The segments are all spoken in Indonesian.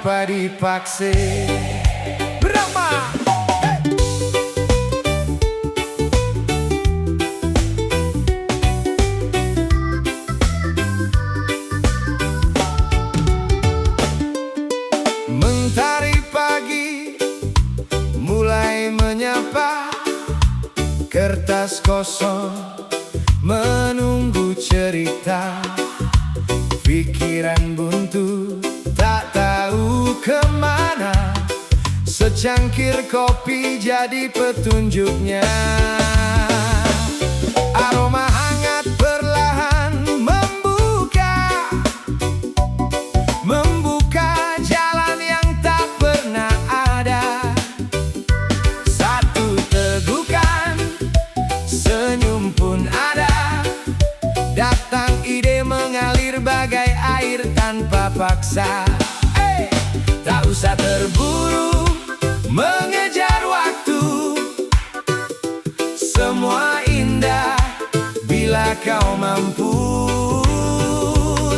tanpa dipaksa. Berapa? Mentari pagi mulai menyapa, kertas kosong menunggu cerita. Pikiran buntu tak tahu kemana, secangkir kopi jadi petunjuknya. Aroma hangat perlahan membuka jalan yang tak pernah ada. Satu tegukan, senyum pun ada. Datang ide mengalir bagai air tanpa paksa. Tak usah terburu mengejar waktu, semua indah bila kau mampu.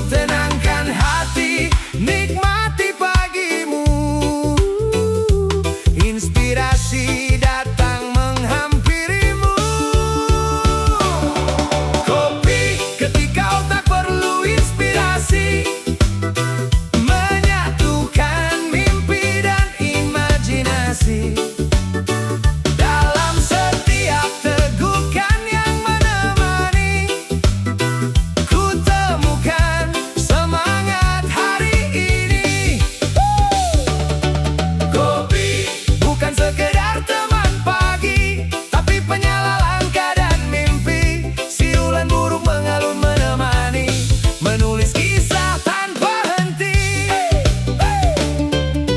Tenangkan hati, nikmati pagimu. Inspirasi datang menghampirimu. Kopi ketika otak perlu inspirasi, menyatukan mimpi dan imajinasi. Dalam setiap tegukan yang menemani, ku temukan semangat hari ini. Kopi bukan sekedar teman pagi, tapi penyala langkah dan mimpi. Siulan burung mengalun menemani, menulis kisah tanpa henti.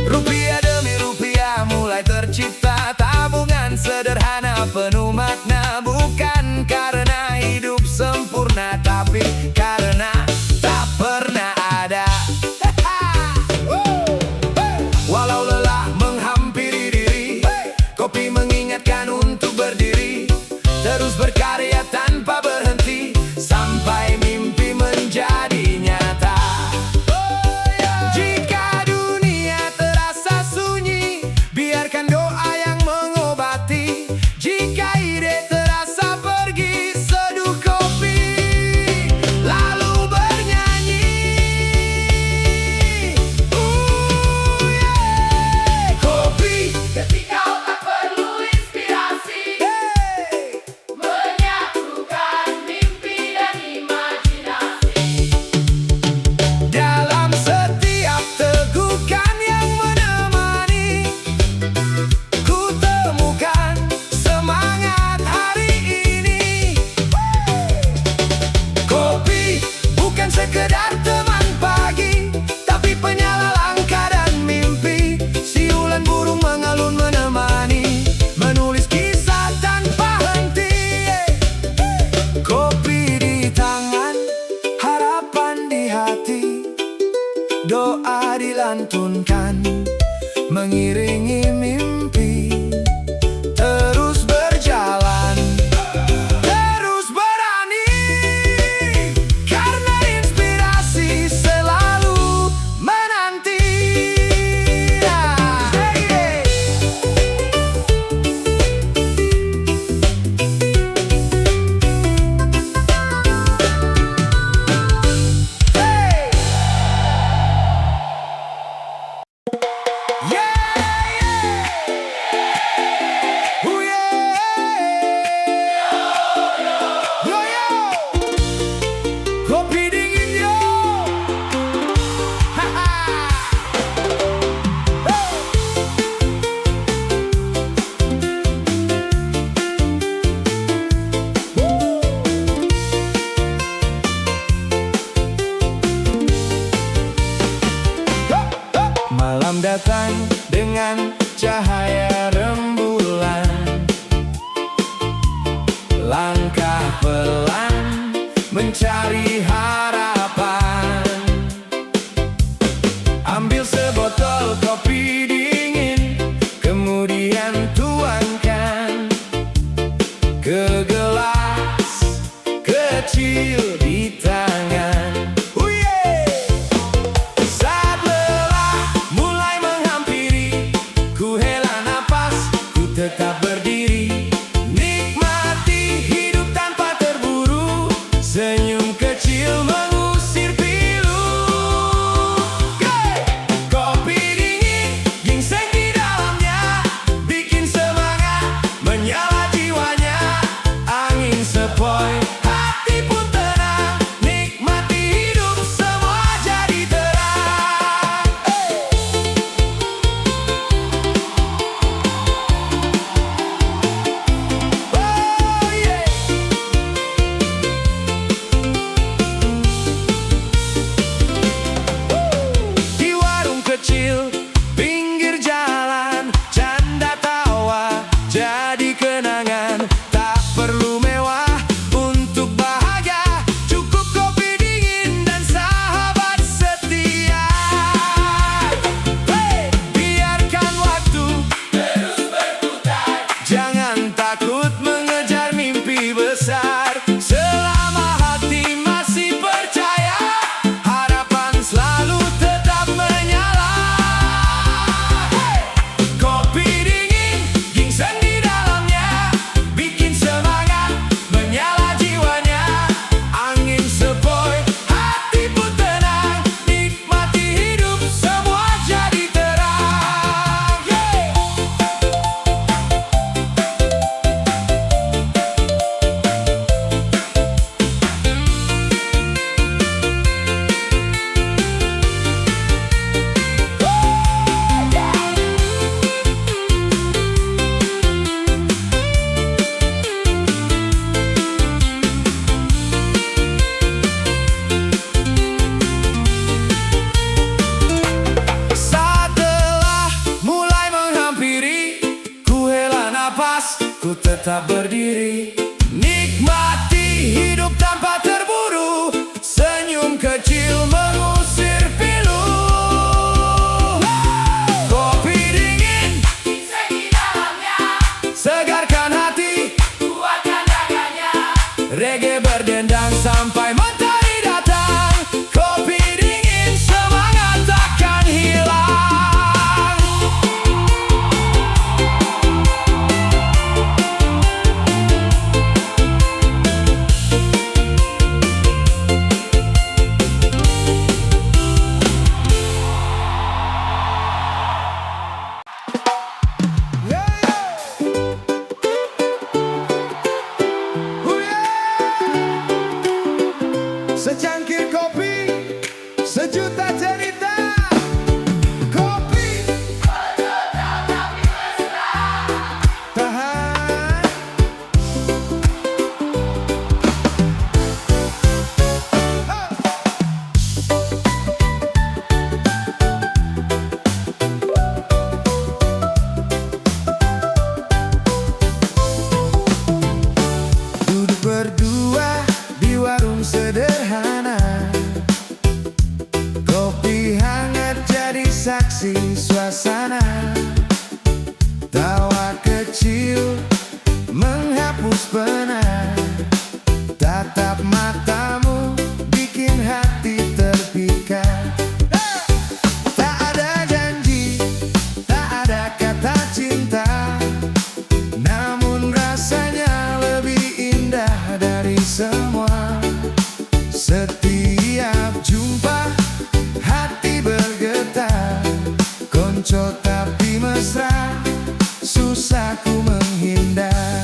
Rupiah demi rupiah mulai tercipta, tabungan sederhana penuh makna. Bukan karena hidup sempurna, tapi karena tak pernah ada. Walau lelah menghampiri diri, kopi mengingatkan untuk berdiri. Terus berkarya tanpa berhenti, sampai mimpi menjadi nyata. Jika dunia terasa sunyi, biarkan doa yang mengobati. Jika ide terasa pergi, seduh kopi lalu bernyanyi. Kopi ketika otak perlu inspirasi, menyatukan mimpi dan imajinasi. Dalam setiap tegukan yang menemani, ku temukan semangat hari ini. Kopi bukan sekedar teman pagi, tapi penyala langkah dan mimpi. Siulan burung mengalun menemani, menulis kisah tanpa henti. Kopi di tangan, harapan di hati, doa dilantunkan, mengiringi mimpi. Terus berjalan, terus berani, karena inspirasi selalu menanti. Kopi dingin yo. Malam datang dengan cahaya rembulan, langkah pelan mencari harapan. Ambil sebotol kopi dingin, kemudian tuangkan ke gelas kecil di tangan. Saat lelah mulai tetap berdiri. Nikmati hidup tanpa terburu, senyum kecil mengusir pilu. Kopi dingin, segi dalamnya, segarkan hati, kuatkan daganya. Reggae berdendang sampai matahari datang. Kopi dingin, semangat takkan hilang. Secangkir kopi, sejuta cerita. Kopi tapi mesra. Tahan. Duduk berdua di warung sederhana, kopi hangat jadi saksi suasana. Tawa kecil menghapus penat, tatap matamu bikin hati terpikat. Tak ada janji, tak ada kata cinta, namun rasanya lebih indah dari semua. Setiap jumpa hati bergetar, konco tapi mesra, susah ku menghindar.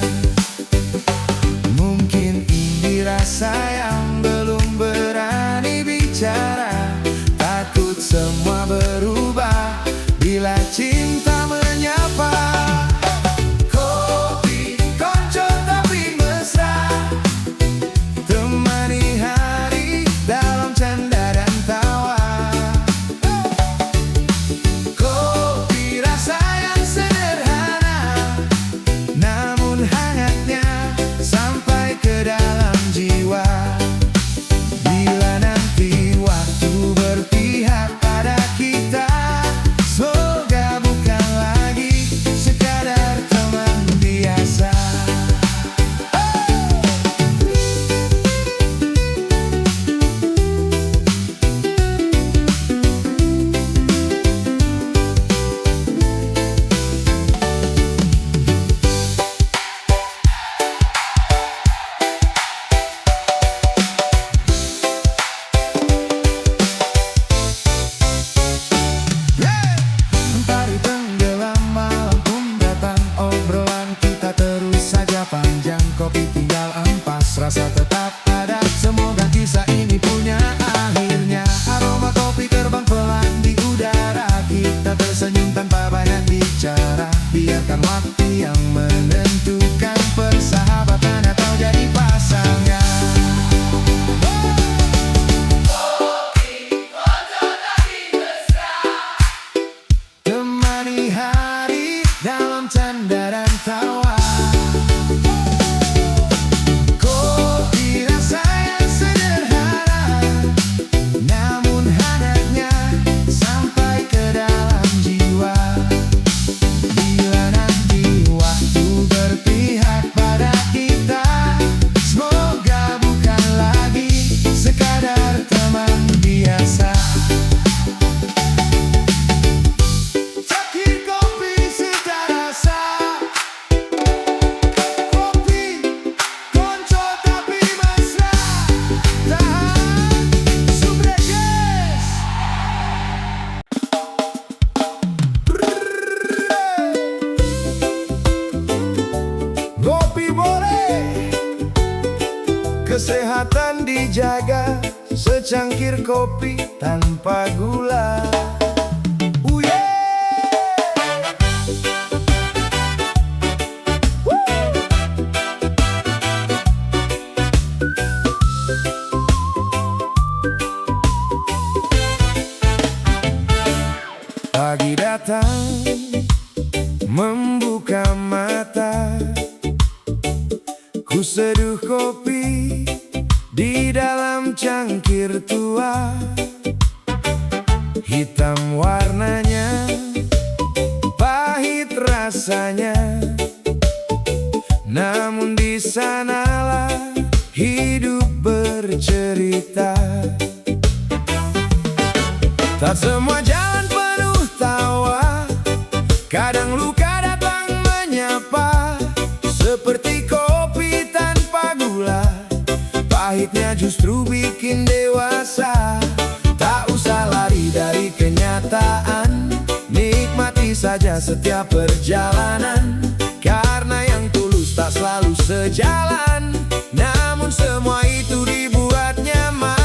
Mungkin ini rasa yang belum berani bicara, takut semua berubah bila cinta menyapa. Kopi, konco tapi mesra, temani hari dalam canda dan tawa. Kopi rasa yang sederhana, namun hangatnya sampai ke dalam jiwa. Bila nanti waktu berpihak pada kita, semoga bukan lagi sekadar teman biasa. Mentari tenggelam, malam pun datang, obrolan kita terus saja panjang. Kopi tinggal ampas, rasa tetap ada, semoga kisah ini punya akhirnya. Aroma kopi terbang pelan di udara, kita tersenyum tanpa banyak bicara. Biarkan waktu yang menentukan persahabatan atau jadi pasangan. Temani hari dalam canda dan tawa. Kopi rasa yang sederhana, namun hangatnya sampai ke dalam jiwa. Bila nanti waktu berpihak pada kita, semoga bukan lagi sekadar teman biasa. Cangkir kopi cita rasa, kopi konco tapi mesra. Tahan, Subreges. Kopi boleh, kesehatan dijaga, secangkir kopi tanpa gula. Pagi datang membuka mata, seduh kopi di dalam cangkir tua. Hitam warnanya, pahit rasanya, namun di sanalah hidup bercerita. Tak semua jalan penuh tawa, kadang luka datang menyapa. Seperti kopi tanpa gula, pahitnya justru bikin dewasa. Tak usah lari dari kenyataan, nikmati saja setiap perjalanan. Karena yang tulus tak selalu sejalan, namun semua itu dibuat nyaman.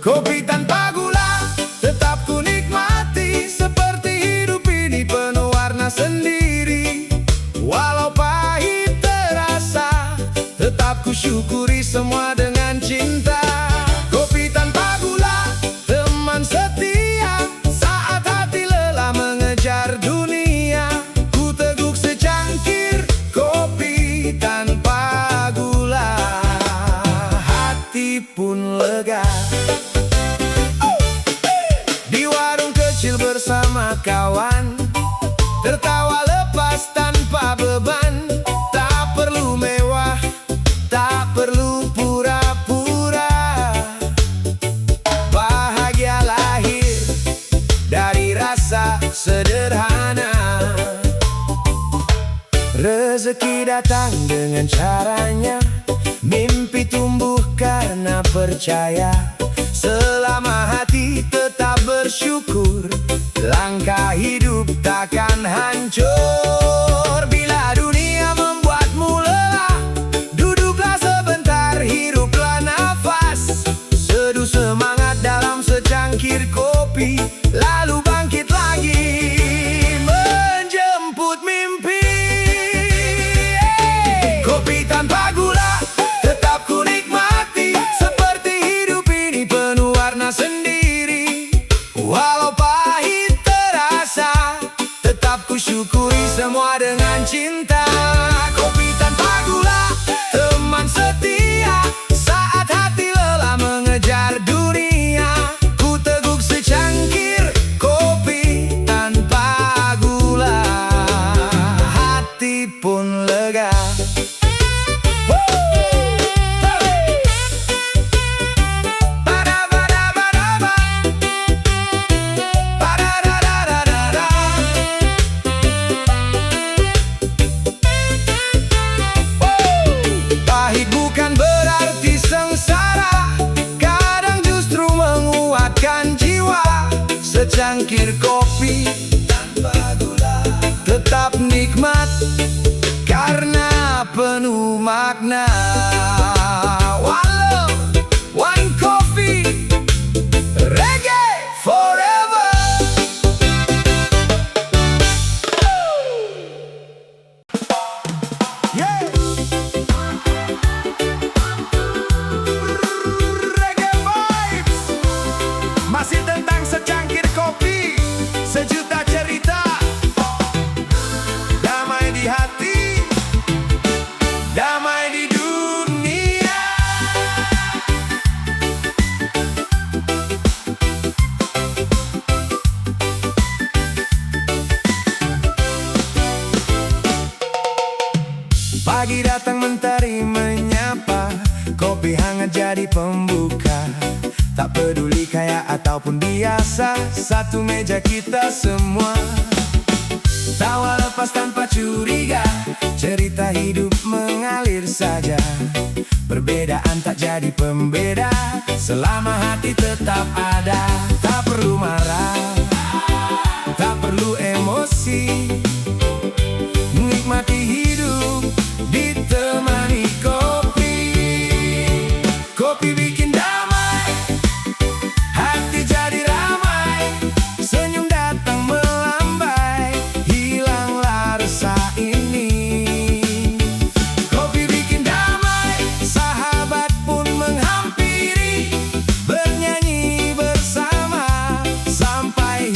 Kopi tanpa gula tetap ku nikmati, seperti hidup ini penuh warna sendiri. Walau pahit terasa, tetap ku syukuri semua dengan cinta. Kopi tanpa gula, teman setia, saat hati lelah mengejar dunia. Ku teguk secangkir kopi tanpa gula, hati pun lega. Di warung kecil bersama kawan, tertawa lepas tanpa beban. Tak perlu mewah, tak perlu pura-pura. Bahagia lahir dari rasa sederhana. Rezeki datang dengan caranya, mimpi tumbuh karena percaya. Selama hati tetap bersyukur, langkah hidup takkan hancur. Bila dunia membuatmu lelah, duduklah sebentar, hiruplah nafas. Seduh semangat dalam secangkir kopi, lalu bangkit lagi menjemput mimpi. Kopi tanpa gula tetap ku nikmati, seperti hidup ini penuh warna sendiri. Walau pahit terasa, tetap ku syukuri semua dengan cinta. Kopi tanpa gula, teman setia, saat hati lelah mengejar dunia. Ku teguk secangkir kopi tanpa gula, hati pun lega. Pahit bukan berarti sengsara, kadang justru menguatkan jiwa. Secangkir kopi tanpa gula tetap nikmat, karena penuh makna. Walau one coffee, reggae forever. Yeah. Reggae vibes, masih tentang secangkir kopi, sejuta cerita. Damai di hati, damai di dunia. Pagi datang mentari menyapa, kopi hangat jadi pembuka. Tak peduli kaya ataupun biasa, satu meja kita semua. Tawa lepas tanpa curiga, cerita hidup mengalir saja. Perbedaan tak jadi pembeda, selama hati tetap ada. Tak perlu marah, tak perlu emosi, nikmati hidup ditemani kopi. Kopi bikin damai, hati jadi ramai. Senyum datang melambai, hilanglah resah ini. Kopi bikin damai, sahabat pun menghampiri, bernyanyi bersama sampai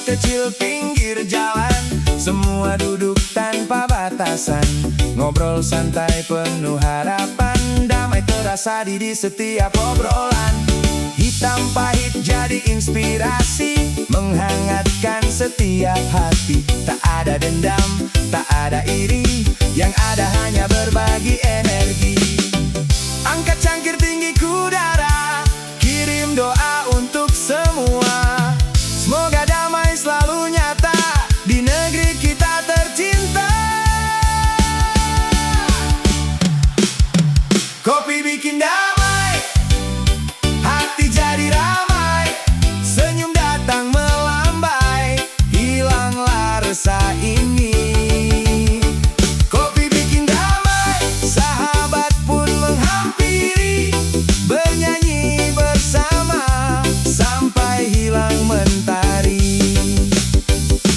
kecil pinggir jalan, semua duduk tanpa batasan, ngobrol santai penuh harapan, damai terasa di setiap obrolan. Hitam pahit jadi inspirasi, menghangatkan setiap hati. Tak ada dendam, tak ada iri, yang ada hanya berbagi energi. Angkat cangkir tinggi ke udara, kirim doa untuk semua. Semoga damai selalu nyata di negeri kita tercinta. Kopi bikin damai, hati jadi ramai, senyum datang melambai, hilanglah resah ini. Kopi bikin damai, sahabat pun menghampiri, bernyanyi bersama sampai hilang mentari.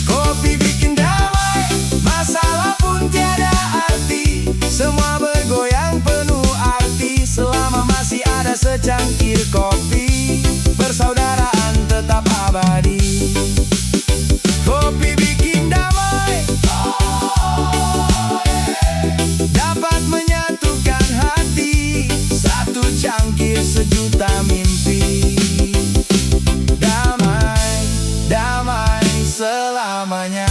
Kopi bikin damai, masalah pun tiada arti, semua bergoyang penuh arti selama masih ada secangkir kopi, persaudaraan tetap abadi. Kopi bikin damai, dapat menyatukan hati, satu cangkir sejuta mimpi. Damai, damai selamanya.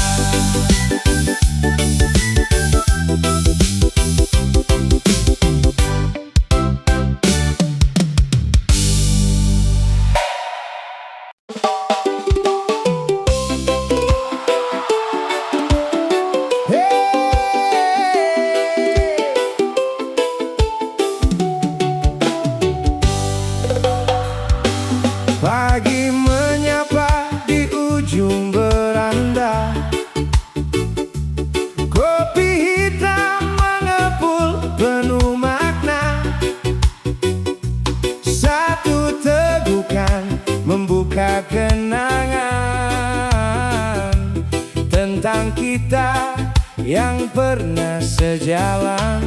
Pagi menyapa di ujung beranda, kopi hitam mengepul penuh makna. Satu tegukan membuka kenangan tentang kita yang pernah sejalan.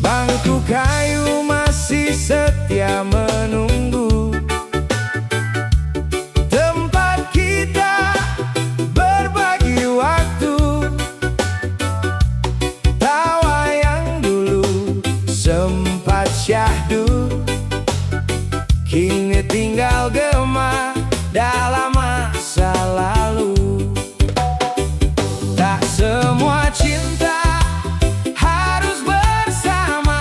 Bangku kayu masih setia menunggu, tempat kita berbagi waktu. Tawa yang dulu sempat syahdu, kini tinggal gema dalam masa lalu. Tak semua cinta harus bersama,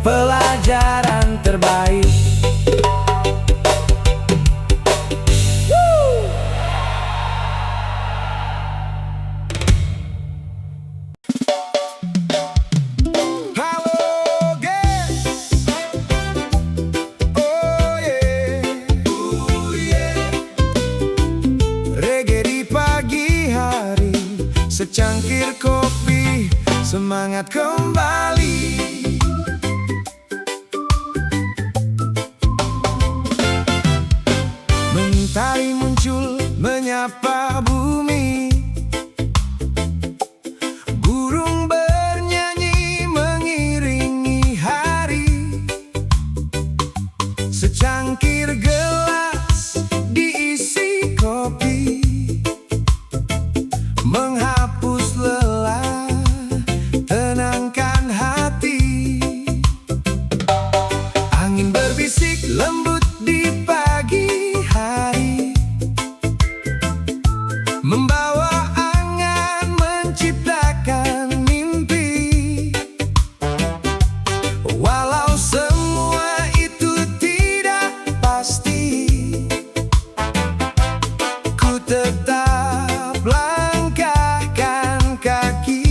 pelajaran terbaik. Secangkir kopi, semangat kembali. Mentari muncul menyapa bumi, burung bernyanyi mengiringi hari. Secangkir gelas diisi kopi, menghapus lelah, tenangkan hati. Angin berbisik lembut di pagi hari, membawa angan menciptakan mimpi. Walau semua itu tidak pasti, ku tetap langkahkan kaki.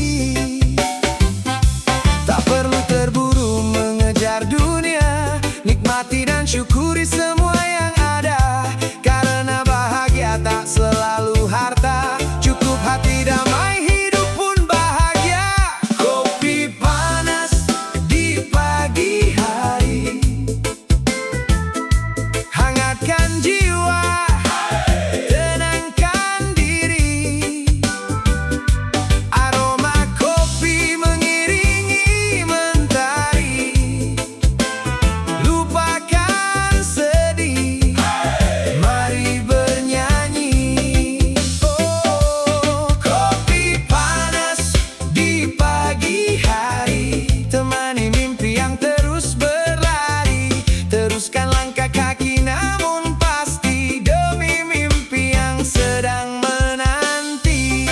Tak perlu terburu mengejar dunia, nikmati dan syukuri semua yang ada. Karena bahagia tak selalu harta, cukup hati damai, hidup pun bahagia. Kopi panas di pagi hari, hangatkan jiwa, tenangkan diri. Aroma kopi mengiringi mentari, lupakan sedih, mari bernyanyi. Oh, kopi panas di pagi hari, temani mimpi yang terus berlari. Teruskan langkah kaki namun pasti, demi mimpi yang sedang menanti.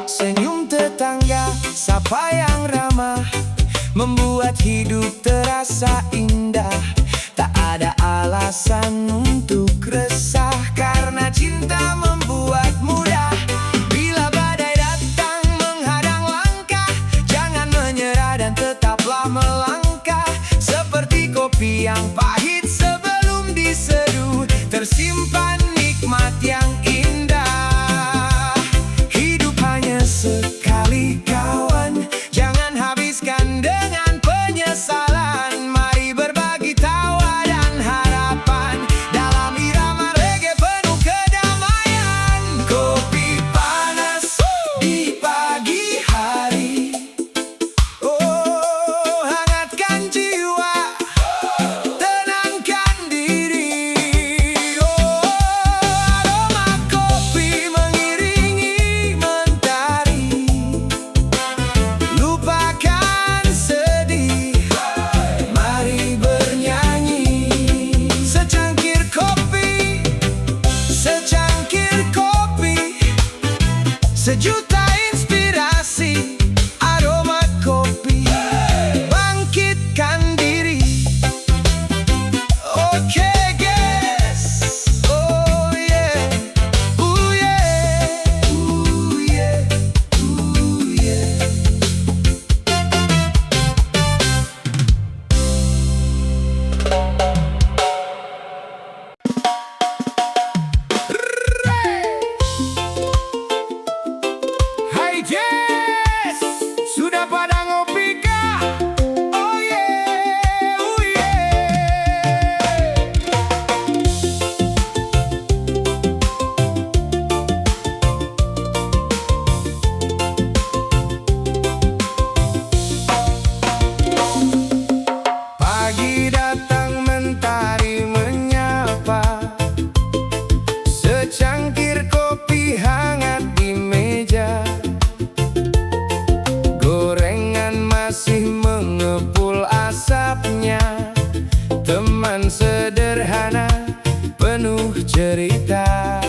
Senyum tetangga, sapa yang ramah, membuat hidup terasa indah. Tak ada alasan untuk resah, karena cinta membuat mudah. Bila badai datang menghadang langkah, jangan menyerah dan tetaplah melangkah. Seperti kopi yang pahit sebelum diseduh, tersimpan nikmat yang indah. Hidup hanya sekali kawan, jangan habiskan dengan penyesalan. Mari berbagi tawa dan harapan, dalam irama reggae penuh kedamaian. Kopi panas di pagi hari, oh hangatkan jiwa, tenangkan diri. Oh, aroma kopi mengiringi mentari, lupakan sedih, mari bernyanyi. Secangkir kopi, secangkir kopi, sejuta inspirasi. Aroma kopi, bangkitkan diri. Oke guys, oh yeah, ooh yeah, ooh yeah, ooh yeah. Hai Jess, sudah pada ngopi kah? Oh yeah, ooh yeah. Pagi datang mentari menyapa, secangkir kopi hangat di meja. Gorengan masih mengepul asapnya, teman sederhana penuh cerita.